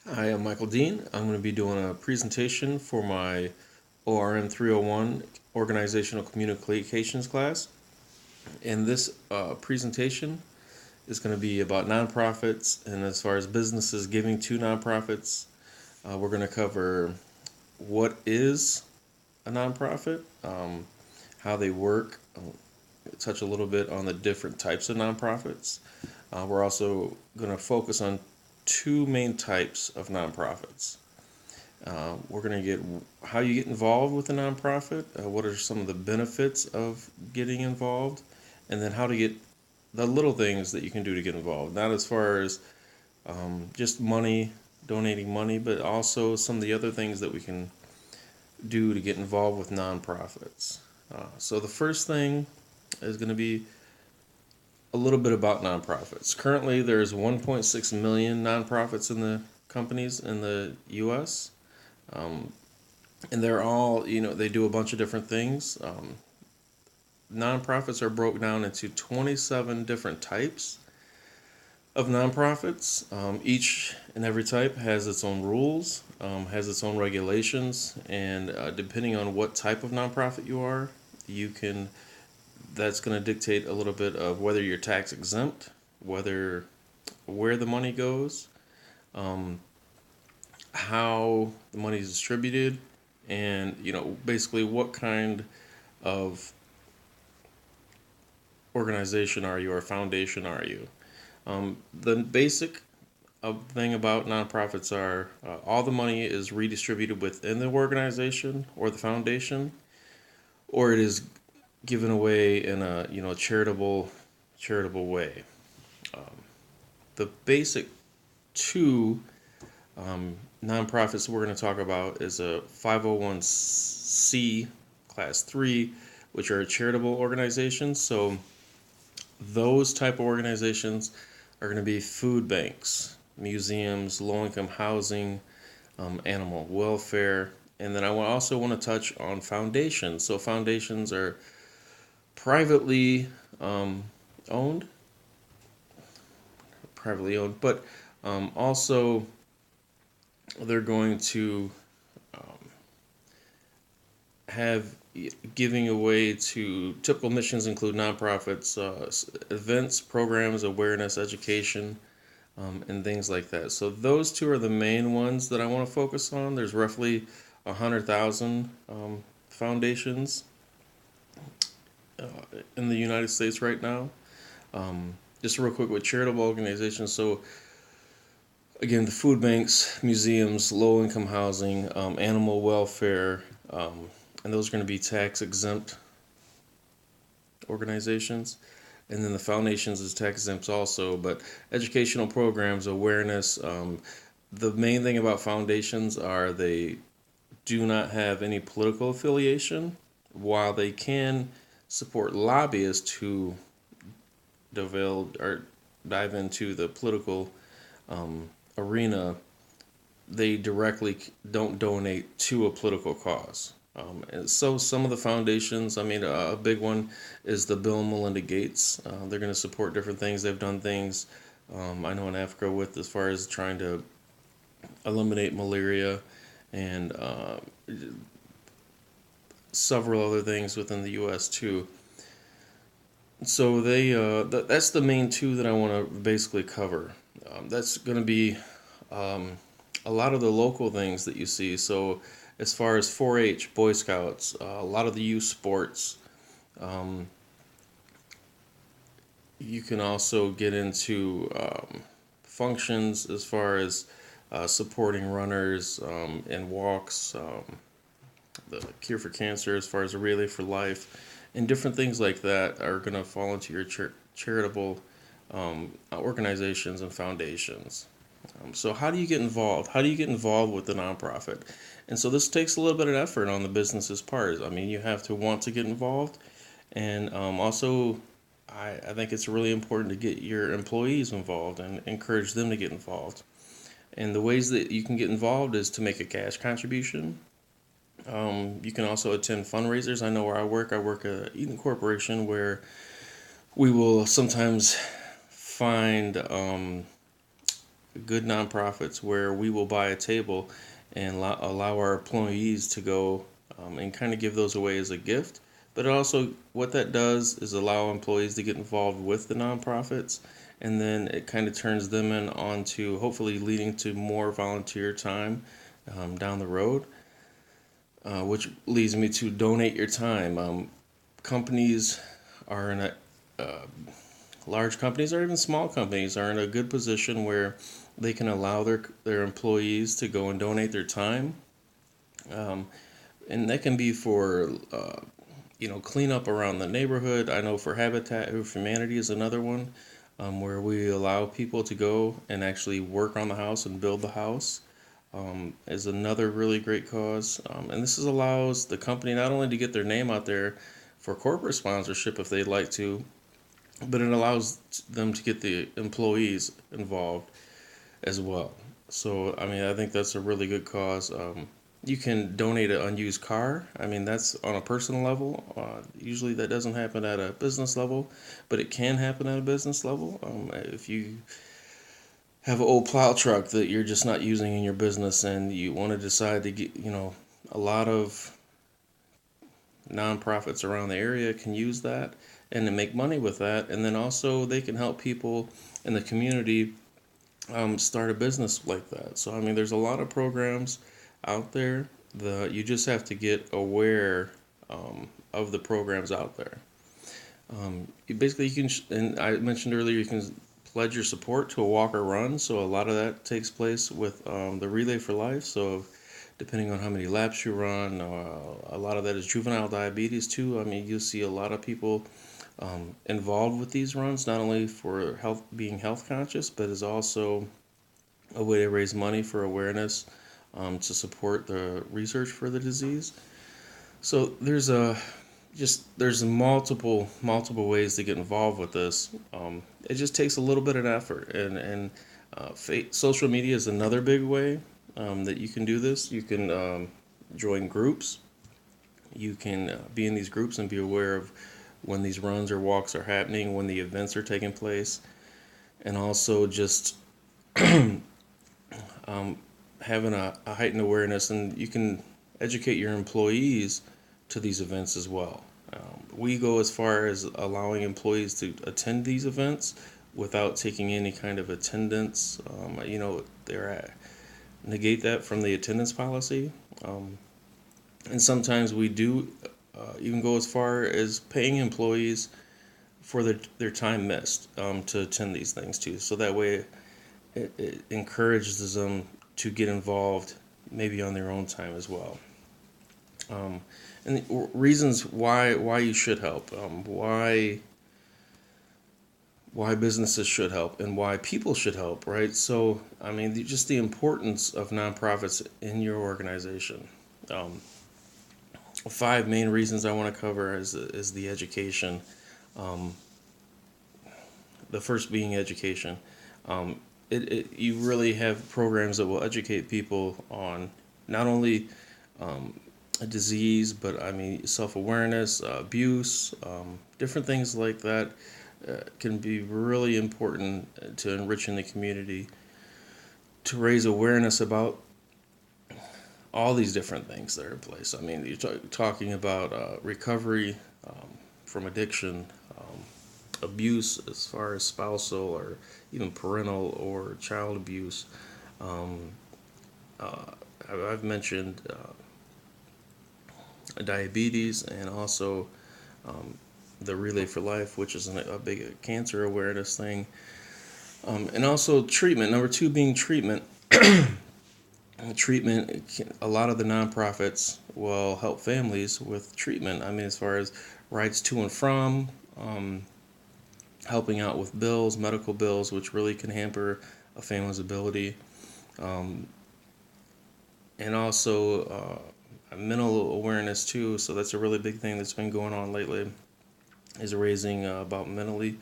Hi, I'm Michael Dean. I'm going to be doing a presentation for my ORM 301 Organizational Communications class. And this presentation is going to be about nonprofits and as far as businesses giving to nonprofits. We're going to cover what is a nonprofit, how they work, touch a little bit on the different types of nonprofits. We're also going to focus on two main types of nonprofits. We're going to get how you get involved with a nonprofit, what are some of the benefits of getting involved, and then how to get the little things that you can do to get involved. Not as far as just money, donating money, but also some of the other things that we can do to get involved with nonprofits. So the first thing is going to be a little bit about nonprofits. Currently, there's 1.6 million nonprofits in the companies in the U.S. Um, and they're all, they do a bunch of different things. Nonprofits are broke down into 27 different types of nonprofits. Each and every type has its own rules, has its own regulations, and depending on what type of nonprofit you are, you can. That's going to dictate a little bit of whether you're tax exempt, whether where the money goes, um, how the money is distributed, and basically what kind of organization are you or foundation are you. The basic thing about nonprofits are all the money is redistributed within the organization or the foundation, or it is given away in a charitable way. Um, the basic two nonprofits we're going to talk about is a 501c class 3, which are charitable organizations. So those type of organizations are going to be food banks, museums, low-income housing, animal welfare, and then I also want to touch on foundations. So foundations are privately um, owned, but also they're going to um, have giving away to typical missions include nonprofits, events, programs, awareness, education, and things like that. So those two are the main ones that I want to focus on. There's roughly 100,000 foundations uh, in the United States right now. Just real quick with charitable organizations. So again, the food banks, museums, low income housing, animal welfare, and those are going to be tax exempt organizations. And then the foundations is tax exempt also, but educational programs, awareness. The main thing about foundations are they do not have any political affiliation, while they can support lobbyists who develop or dive into the political um, arena. They directly don't donate to a political cause. And so some of the foundations, I mean, a big one is the Bill and Melinda Gates. They're going to support different things. They've done things, I know in Africa with as far as trying to eliminate malaria and several other things within the U.S. too. So that's the main two that I want to basically cover. That's going to be um, a lot of the local things that you see. So as far as 4-H, Boy Scouts, a lot of the youth sports. Um, you can also get into functions as far as supporting runners and walks, the Cure for Cancer, as far as a Relay for Life, and different things like that are going to fall into your charitable organizations and foundations. So, how do you get involved? How do you get involved with the nonprofit? And so, this takes a little bit of effort on the business's part. I mean, you have to want to get involved, and also, I think it's really important to get your employees involved and encourage them to get involved. And the ways that you can get involved is to make a cash contribution. You can also attend fundraisers. I know where I work at Eaton Corporation, where we will sometimes find good nonprofits where we will buy a table and allow our employees to go and kind of give those away as a gift. But also, what that does is allow employees to get involved with the nonprofits, and then it kind of turns them in onto hopefully leading to more volunteer time down the road, which leads me to donate your time. Companies are in a large companies or even small companies are in a good position where they can allow their employees to go and donate their time, um, and that can be for cleanup around the neighborhood. I know for Habitat for Humanity is another one, where we allow people to go and actually work on the house and build the house. Is another really great cause, and this allows the company not only to get their name out there for corporate sponsorship if they'd like to, but it allows them to get the employees involved as well. So, I mean, I think that's a really good cause. You can donate an unused car. I mean, that's on a personal level. Usually that doesn't happen at a business level, but it can happen at a business level. If you have an old plow truck that you're just not using in your business and you want to decide to get, a lot of nonprofits around the area can use that and to make money with that. And then also they can help people in the community start a business like that. So, I mean, there's a lot of programs out there. You just have to get aware of the programs out there. You can, and I mentioned earlier, you can pledge your support to a walk or run. So a lot of that takes place with the Relay for Life. So depending on how many laps you run, a lot of that is juvenile diabetes too. I mean, you'll see a lot of people involved with these runs, not only for health, being health conscious, but is also a way to raise money for awareness to support the research for the disease. So there's multiple ways to get involved with this. It just takes a little bit of effort, and social media is another big way that you can do this. You can join groups. You can be in these groups and be aware of when these runs or walks are happening, when the events are taking place, and also just having a heightened awareness. And you can educate your employees to these events as well. We go as far as allowing employees to attend these events without taking any kind of attendance. Negate that from the attendance policy. And sometimes we do even go as far as paying employees for their time missed to attend these things too. So that way it encourages them to get involved maybe on their own time as well. And reasons why you should help, why businesses should help, and why people should help, right? So, I mean, just the importance of nonprofits in your organization. Um, 5 main reasons I want to cover is the education. Um, the first being education. You really have programs that will educate people on not only a disease, but I mean self-awareness, abuse, different things like that can be really important to enriching the community, to raise awareness about all these different things that are in place. I mean, you're talking about recovery from addiction, abuse as far as spousal or even parental or child abuse. Um, uh, I've mentioned diabetes, and also um, the Relay for Life, which is a big cancer awareness thing. And also treatment. Number two being treatment. Treatment, a lot of the nonprofits will help families with treatment. I mean, as far as rides to and from, helping out with bills, medical bills, which really can hamper a family's ability. Um, and also mental awareness too. So that's a really big thing that's been going on lately, is raising about mentally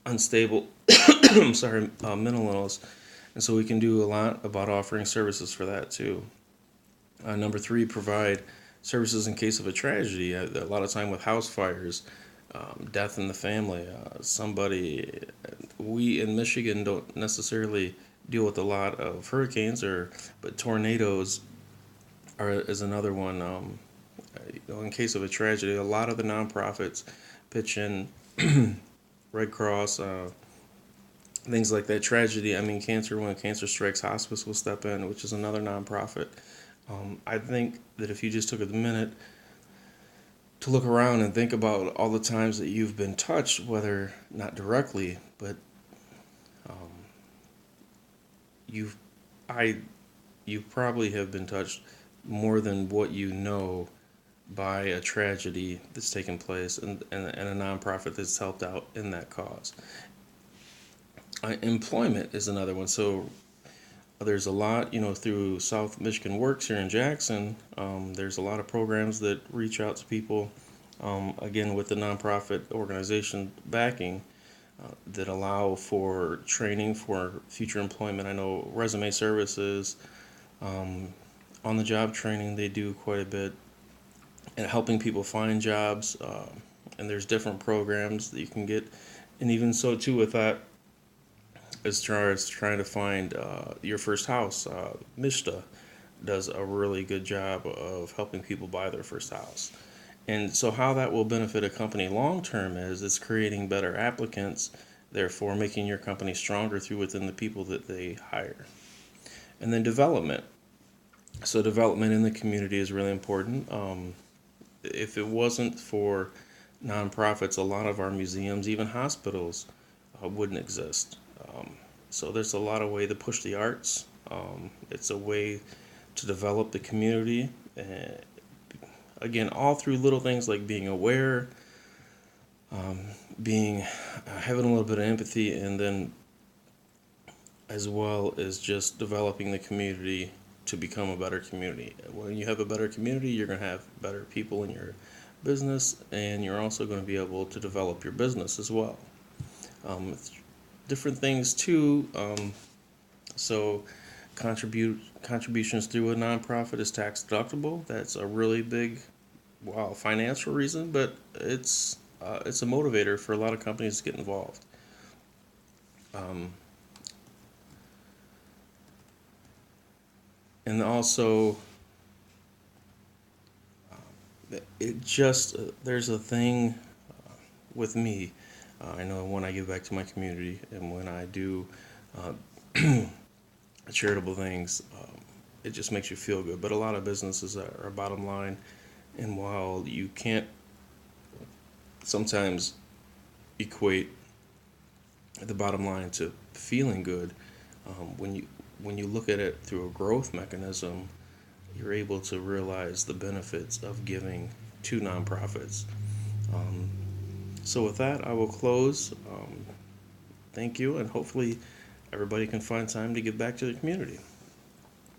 unstable, I'm sorry, mental illness. And so we can do a lot about offering services for that too. Number three, provide services in case of a tragedy. A lot of time with house fires, death in the family. We in Michigan don't necessarily deal with a lot of hurricanes, but tornadoes is another one. In case of a tragedy, a lot of the nonprofits pitch in. Red Cross, things like that. Tragedy. I mean, cancer. When cancer strikes, hospice will step in, which is another nonprofit. I think that if you just took a minute to look around and think about all the times that you've been touched, whether not directly, but um, you've, I, you probably have been touched more than what you know by a tragedy that's taken place, and a nonprofit that's helped out in that cause. Employment is another one. So there's a lot, through South Michigan Works here in Jackson. There's a lot of programs that reach out to people, again, with the nonprofit organization backing, that allow for training for future employment. I know Resume Services, on the job training, they do quite a bit and helping people find jobs. And there's different programs that you can get. And even so, too, with that, as far as trying to find your first house, Mishta does a really good job of helping people buy their first house. And so, how that will benefit a company long term is it's creating better applicants, therefore making your company stronger through within the people that they hire. And then development. So, development in the community is really important. If it wasn't for nonprofits, a lot of our museums, even hospitals, wouldn't exist. Um, so there's a lot of way to push the arts. It's a way to develop the community. Again, all through little things like being aware, um, being having a little bit of empathy, and then as well as just developing the community to become a better community. When you have a better community, you're going to have better people in your business, and you're also going to be able to develop your business as well. Different things too. So contributions through a nonprofit is tax deductible. That's a really big, well, financial reason, but it's a motivator for a lot of companies to get involved. Um, and also, it just there's a thing with me. I know when I give back to my community and when I do uh, charitable things, it just makes you feel good. But a lot of businesses are bottom line, and while you can't sometimes equate the bottom line to feeling good, when you look at it through a growth mechanism, you're able to realize the benefits of giving to nonprofits. Um, so with that, I will close. Thank you, and hopefully everybody can find time to give back to the community.